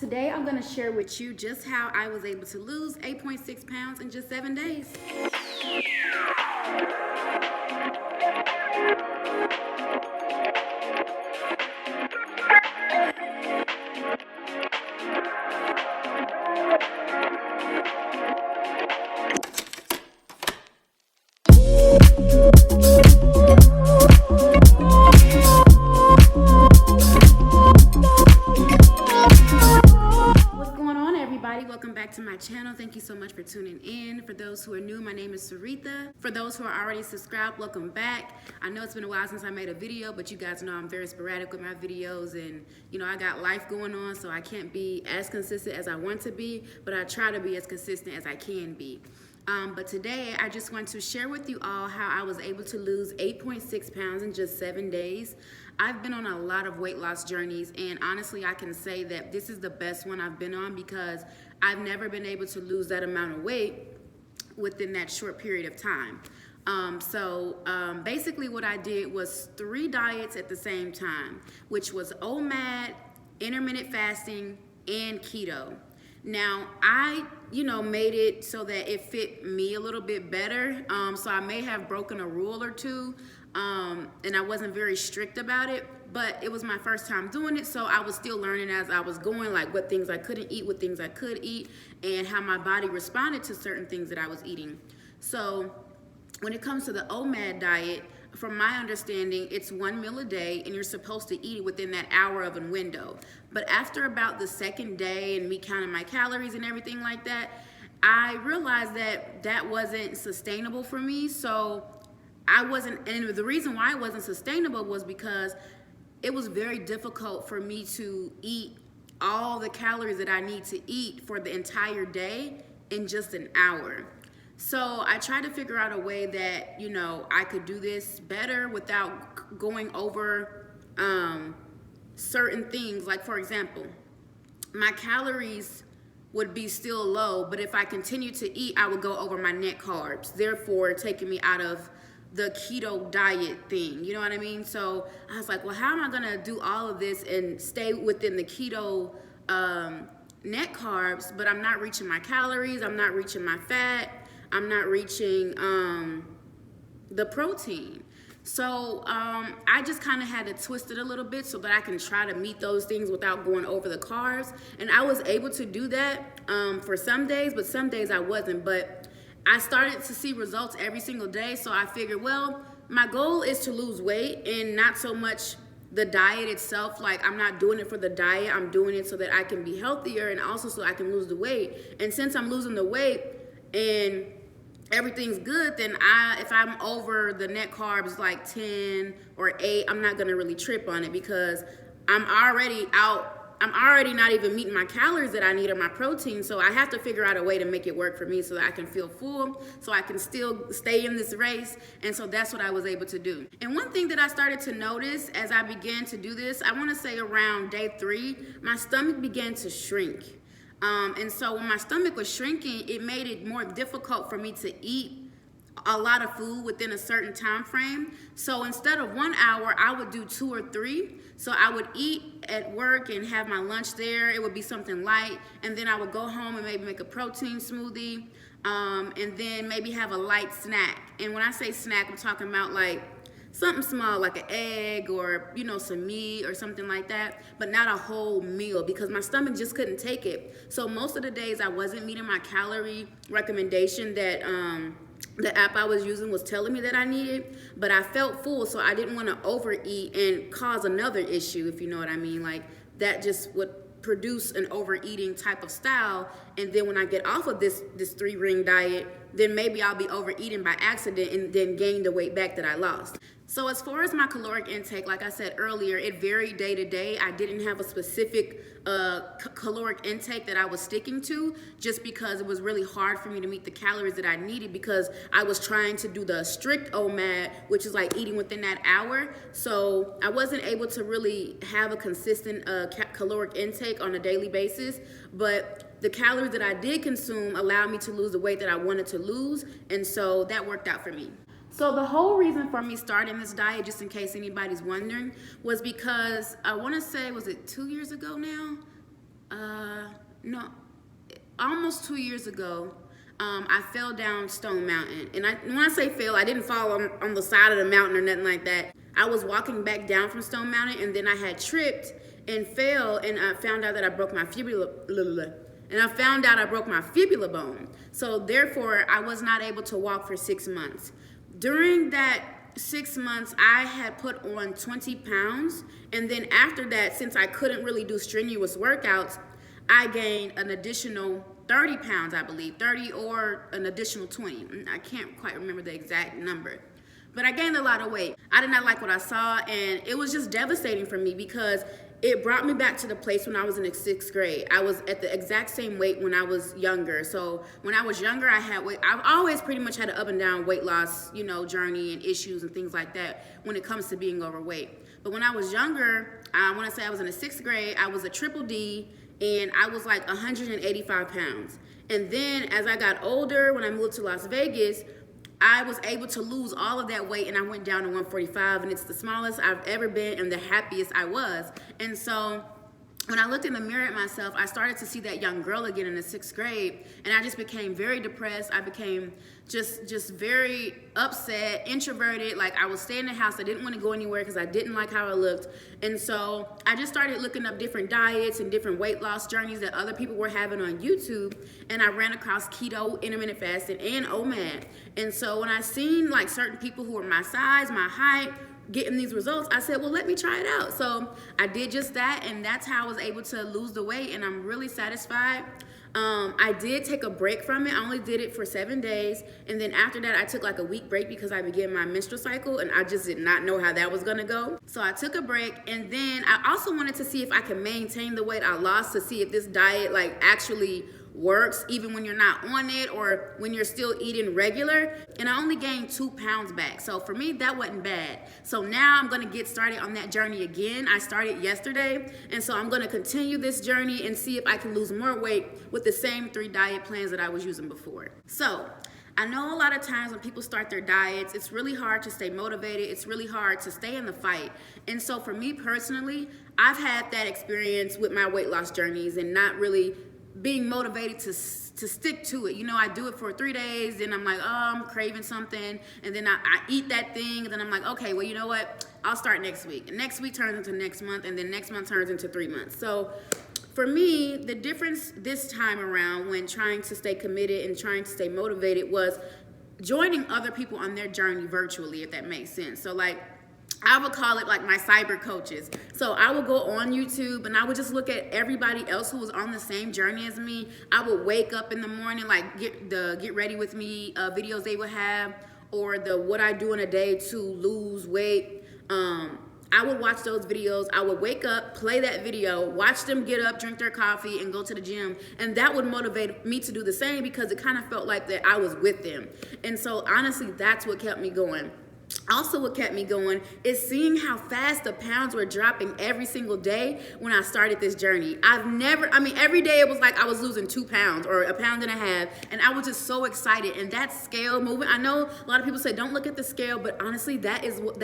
Today I'm going to share with you just how I was able to lose 8.6 pounds in just 7 days. Welcome back to my channel. Thank you so much for tuning in. For those who are new, my name is Sarita. For those who are already subscribed, welcome back. I know it's been a while since I made a video, but you guys know I'm very sporadic with my videos, and I got life going on, so I can't be as consistent as I want to be, but I try to be as consistent as I can be. But today I just want to share with you all how I was able to lose 8.6 pounds in just 7 days. I've been on a lot of weight loss journeys, and honestly I can say that this is the best one I've been on because I've never been able to lose that amount of weight within that short period of time. Basically what I did was 3 diets at the same time, which was OMAD, intermittent fasting, and keto. Now, I, made it so that it fit me a little bit better. So I may have broken a rule or two, and I wasn't very strict about it, but it was my first time doing it, so I was still learning as I was going, like what things I couldn't eat, what things I could eat, and how my body responded to certain things that I was eating. So when it comes to the OMAD diet, from my understanding, it's 1 meal a day, and you're supposed to eat it within that hour of a window. But after about the second day and me counting my calories and everything like that, I realized that that wasn't sustainable for me. So and the reason why it wasn't sustainable was because it was very difficult for me to eat all the calories that I need to eat for the entire day in just an hour. So I tried to figure out a way that, I could do this better without going over certain things. Like, for example, my calories would be still low, but if I continued to eat, I would go over my net carbs, therefore taking me out of the keto diet thing, you know what I mean? So I was like, well, how am I gonna do all of this and stay within the keto net carbs, but I'm not reaching my calories, I'm not reaching my fat, I'm not reaching the protein. So I just kind of had to twist it a little bit so that I can try to meet those things without going over the carbs. And I was able to do that for some days, but some days I wasn't. But I started to see results every single day, so I figured, well, my goal is to lose weight and not so much the diet itself. Like, I'm not doing it for the diet, I'm doing it so that I can be healthier and also so I can lose the weight. And since I'm losing the weight and everything's good, then if I'm over the net carbs like 10 or 8, I'm not gonna really trip on it because I'm already not even meeting my calories that I need or my protein, so I have to figure out a way to make it work for me so that I can feel full, so I can still stay in this race, and so that's what I was able to do. And one thing that I started to notice as I began to do this, I wanna say around day 3, my stomach began to shrink. And so when my stomach was shrinking, it made it more difficult for me to eat a lot of food within a certain time frame. So instead of 1 hour, I would do 2 or 3. So I would eat at work and have my lunch there. It would be something light. And then I would go home and maybe make a protein smoothie. And then maybe have a light snack. And when I say snack, I'm talking about like something small like an egg or, some meat or something like that, but not a whole meal because my stomach just couldn't take it. So most of the days I wasn't meeting my calorie recommendation that the app I was using was telling me that I needed, but I felt full, so I didn't want to overeat and cause another issue, if you know what I mean. Like, that just would produce an overeating type of style, and then when I get off of this 3-ring diet, then maybe I'll be overeating by accident and then gain the weight back that I lost. So as far as my caloric intake, like I said earlier, it varied day to day. I didn't have a specific caloric intake that I was sticking to just because it was really hard for me to meet the calories that I needed because I was trying to do the strict OMAD, which is like eating within that hour. So I wasn't able to really have a consistent caloric intake on a daily basis, but the calories that I did consume allowed me to lose the weight that I wanted to lose, and so that worked out for me. So the whole reason for me starting this diet, just in case anybody's wondering, was because I want to say, was it 2 years ago now? No, almost 2 years ago, I fell down Stone Mountain. And when I say fell, I didn't fall on the side of the mountain or nothing like that. I was walking back down from Stone Mountain, and then I had tripped and fell, and I found out that I broke my fibula. And I found out I broke my fibula bone. So therefore, I was not able to walk for 6 months. During that 6 months, I had put on 20 pounds. And then after that, since I couldn't really do strenuous workouts, I gained an additional 30 pounds, I believe, 30 or an additional 20. I can't quite remember the exact number. But I gained a lot of weight. I did not like what I saw, and it was just devastating for me because it brought me back to the place when I was in the 6th grade. I was at the exact same weight when I was younger. So when I was younger, I had weight. I've always pretty much had an up and down weight loss, journey and issues and things like that when it comes to being overweight. But when I was younger, I want to say I was in the 6th grade, I was a triple D, and I was like 185 pounds. And then as I got older, when I moved to Las Vegas, I was able to lose all of that weight, and I went down to 145, and it's the smallest I've ever been and the happiest I was. And so when I looked in the mirror at myself, I started to see that young girl again in the 6th grade, and I just became very depressed. I became just very upset, introverted. Like, I would stay in the house. I didn't want to go anywhere because I didn't like how I looked. And so I just started looking up different diets and different weight loss journeys that other people were having on YouTube, and I ran across keto, intermittent fasting, and OMAD. And so when I seen like certain people who were my size, my height, getting these results, I said, well, let me try it out. So I did just that, and that's how I was able to lose the weight, and I'm really satisfied. I did take a break from it. I only did it for 7 days, and then after that I took like a week break because I began my menstrual cycle, and I just did not know how that was gonna go. So I took a break, and then I also wanted to see if I could maintain the weight I lost, to see if this diet like actually works even when you're not on it or when you're still eating regular. And I only gained 2 pounds back, so for me that wasn't bad. So now I'm gonna get started on that journey again. I started yesterday, and so I'm gonna continue this journey and see if I can lose more weight with the same 3 diet plans that I was using before. So I know a lot of times when people start their diets, it's really hard to stay motivated. It's really hard to stay in the fight. And so for me personally, I've had that experience with my weight loss journeys and not really being motivated to stick to it. I do it for 3 days, then I'm like, oh, I'm craving something, and then I eat that thing, and then I'm like, okay, well, you know what? I'll start next week. And next week turns into next month, and then next month turns into 3 months. So for me, the difference this time around when trying to stay committed and trying to stay motivated was joining other people on their journey virtually, if that makes sense. So like, I would call it like my cyber coaches. So I would go on YouTube and I would just look at everybody else who was on the same journey as me. I would wake up in the morning, like get ready with me videos they would have, or the what I do in a day to lose weight. I would watch those videos. I would wake up, play that video, watch them get up, drink their coffee, and go to the gym. And that would motivate me to do the same because it kind of felt like that I was with them. And so honestly, that's what kept me going. Also, what kept me going is seeing how fast the pounds were dropping every single day when I started this journey. Every day it was like I was losing 2 pounds or 1.5 pounds, and I was just so excited. And that scale movement, I know a lot of people say don't look at the scale, but honestly, that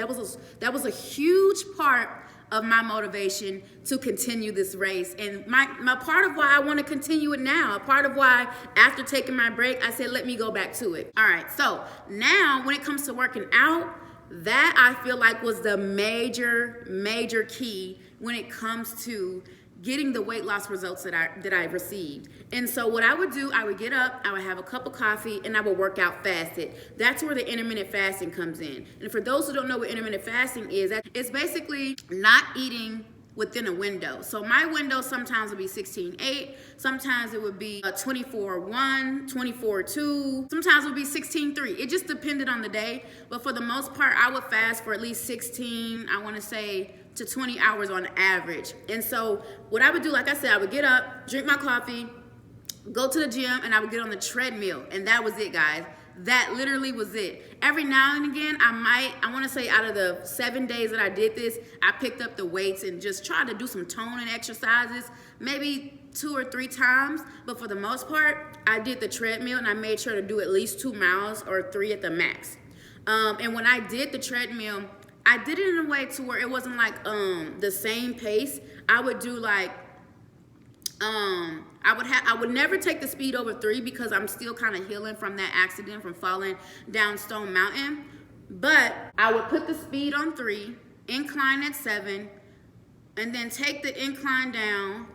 was a huge part of my motivation to continue this race. And my part of why I want to continue it now, a part of why after taking my break, I said, let me go back to it. All right, so now when it comes to working out, that I feel like was the major key when it comes to getting the weight loss results that I received. And so what I would do, I would get up, I would have a cup of coffee, and I would work out fasted. That's where the intermittent fasting comes in. And for those who don't know what intermittent fasting is, it's basically not eating within a window. So my window sometimes would be 16:8, sometimes it would be 24:1, 24:2, sometimes it would be 16:3. It just depended on the day, but for the most part, I would fast for at least 16, I want to say, to 20 hours on average. And so what I would do, like I said, I would get up, drink my coffee, go to the gym, and I would get on the treadmill. And that was it, guys. That literally was it. Every now and again, I want to say out of the 7 days that I did this, I picked up the weights and just tried to do some toning exercises, maybe 2 or 3 times. But for the most part, I did the treadmill, and I made sure to do at least 2 miles or 3 at the max. And when I did the treadmill, I did it in a way to where it wasn't like the same pace. I would do like I would never take the speed over 3 because I'm still kind of healing from that accident from falling down Stone Mountain. But I would put the speed on 3, incline at 7, and then take the incline down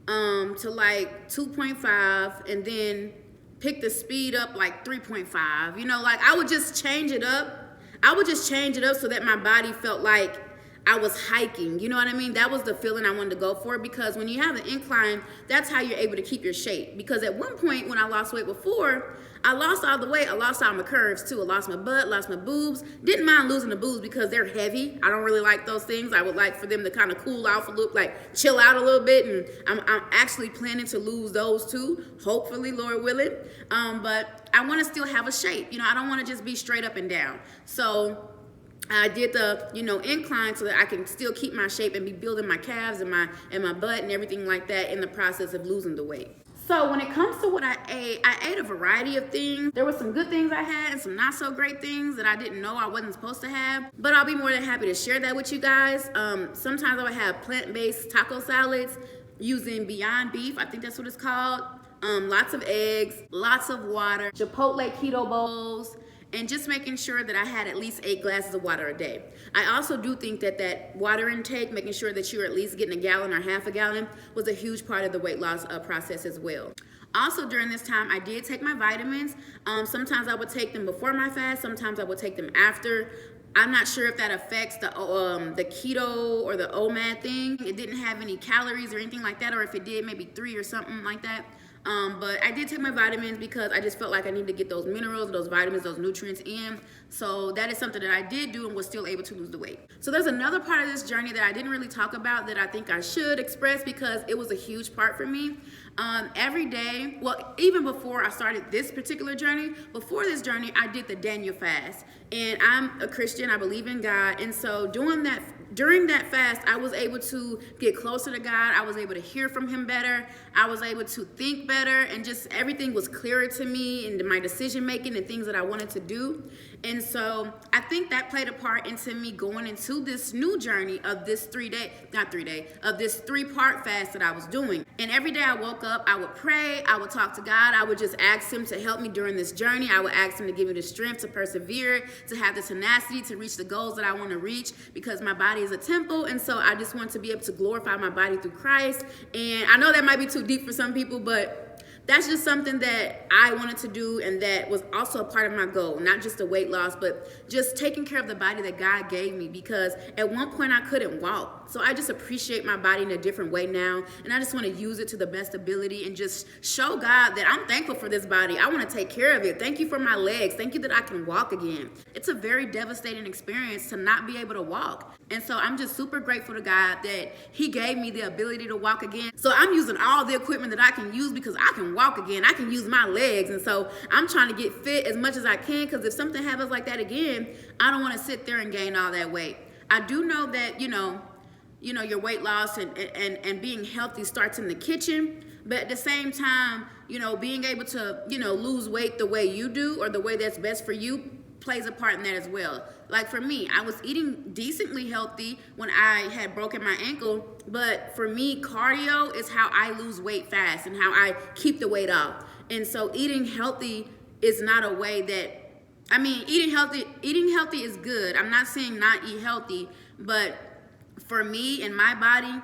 to like 2.5, and then pick the speed up like 3.5. You know, like I would just change it up. I would just change it up so that my body felt like I was hiking. You know what I mean? That was the feeling I wanted to go for, because when you have an incline, that's how you're able to keep your shape. Because at one point when I lost weight before, I lost all the weight. I lost all my curves too. I lost my butt, lost my boobs. Didn't mind losing the boobs because they're heavy. I don't really like those things. I would like for them to kind of cool off a little, like chill out a little bit. And I'm actually planning to lose those too, hopefully, Lord willing. But I want to still have a shape. You know, I don't want to just be straight up and down. So I did the, incline so that I can still keep my shape and be building my calves and my butt and everything like that in the process of losing the weight. So when it comes to what I ate a variety of things. There were some good things I had and some not so great things that I didn't know I wasn't supposed to have. But I'll be more than happy to share that with you guys. Sometimes I would have plant-based taco salads using Beyond Beef. I think that's what it's called. Lots of eggs, lots of water, Chipotle keto bowls, and just making sure that I had at least 8 glasses of water a day. I also do think that water intake, making sure that you're at least getting a gallon or half a gallon, was a huge part of the weight loss process as well. Also during this time, I did take my vitamins. Sometimes I would take them before my fast, sometimes I would take them after. I'm not sure if that affects the keto or the OMAD thing. It didn't have any calories or anything like that, or if it did, maybe 3 or something like that. But I did take my vitamins because I just felt like I needed to get those minerals, those vitamins, those nutrients in. So that is something that I did do and was still able to lose the weight. So there's another part of this journey that I didn't really talk about that I think I should express because it was a huge part for me. Every day, well, even before I started this particular journey, before this journey, I did the Daniel fast. And I'm a Christian, I believe in God. And so during that fast, I was able to get closer to God. I was able to hear from him better. I was able to think better, and just everything was clearer to me and my decision making and things that I wanted to do. And so I think that played a part into me going into this new journey of this 3-part fast that I was doing. And every day I woke up, I would pray, I would talk to God, I would just ask him to help me during this journey. I would ask him to give me the strength to persevere, to have the tenacity to reach the goals that I want to reach, because my body is a temple, and so I just want to be able to glorify my body through Christ. And I know that might be too deep for some people, but that's just something that I wanted to do, and that was also a part of my goal, not just the weight loss, but just taking care of the body that God gave me, because at one point I couldn't walk. So I just appreciate my body in a different way now, and I just want to use it to the best ability and just show God that I'm thankful for this body. I want to take care of it. Thank you for my legs. Thank you that I can walk again. It's a very devastating experience to not be able to walk. And so I'm just super grateful to God that he gave me the ability to walk again. So I'm using all the equipment that I can use because I can walk again. I can use my legs. And so I'm trying to get fit as much as I can, because if something happens like that again, I don't want to sit there and gain all that weight. I do know that, your weight loss and being healthy starts in the kitchen. But at the same time, being able to, lose weight the way you do, or the way that's best for you, plays a part in that as well. Like for me, I was eating decently healthy when I had broken my ankle, but for me, cardio is how I lose weight fast and how I keep the weight off. And so eating healthy is not a way that, eating healthy is good. I'm not saying not eat healthy, but for me and my body,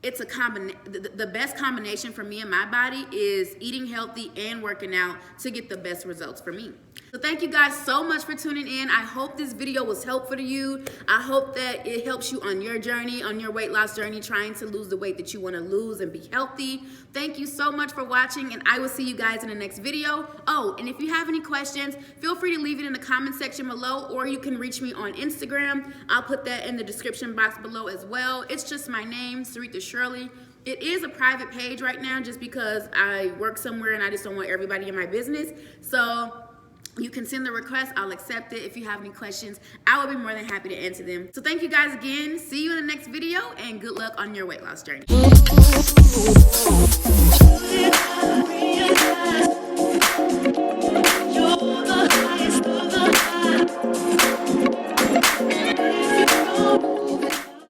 it's a the best combination for me and my body is eating healthy and working out to get the best results for me. So thank you guys so much for tuning in. I hope this video was helpful to you. I hope that it helps you on your journey, on your weight loss journey, trying to lose the weight that you want to lose and be healthy. Thank you so much for watching, and I will see you guys in the next video. Oh, and if you have any questions, feel free to leave it in the comment section below, or you can reach me on Instagram. I'll put that in the description box below as well. It's just my name, Sarita Shirley. It is a private page right now just because I work somewhere and I just don't want everybody in my business. So you can send the request. I'll accept it. If you have any questions, I will be more than happy to answer them. So thank you guys again. See you in the next video, and good luck on your weight loss journey.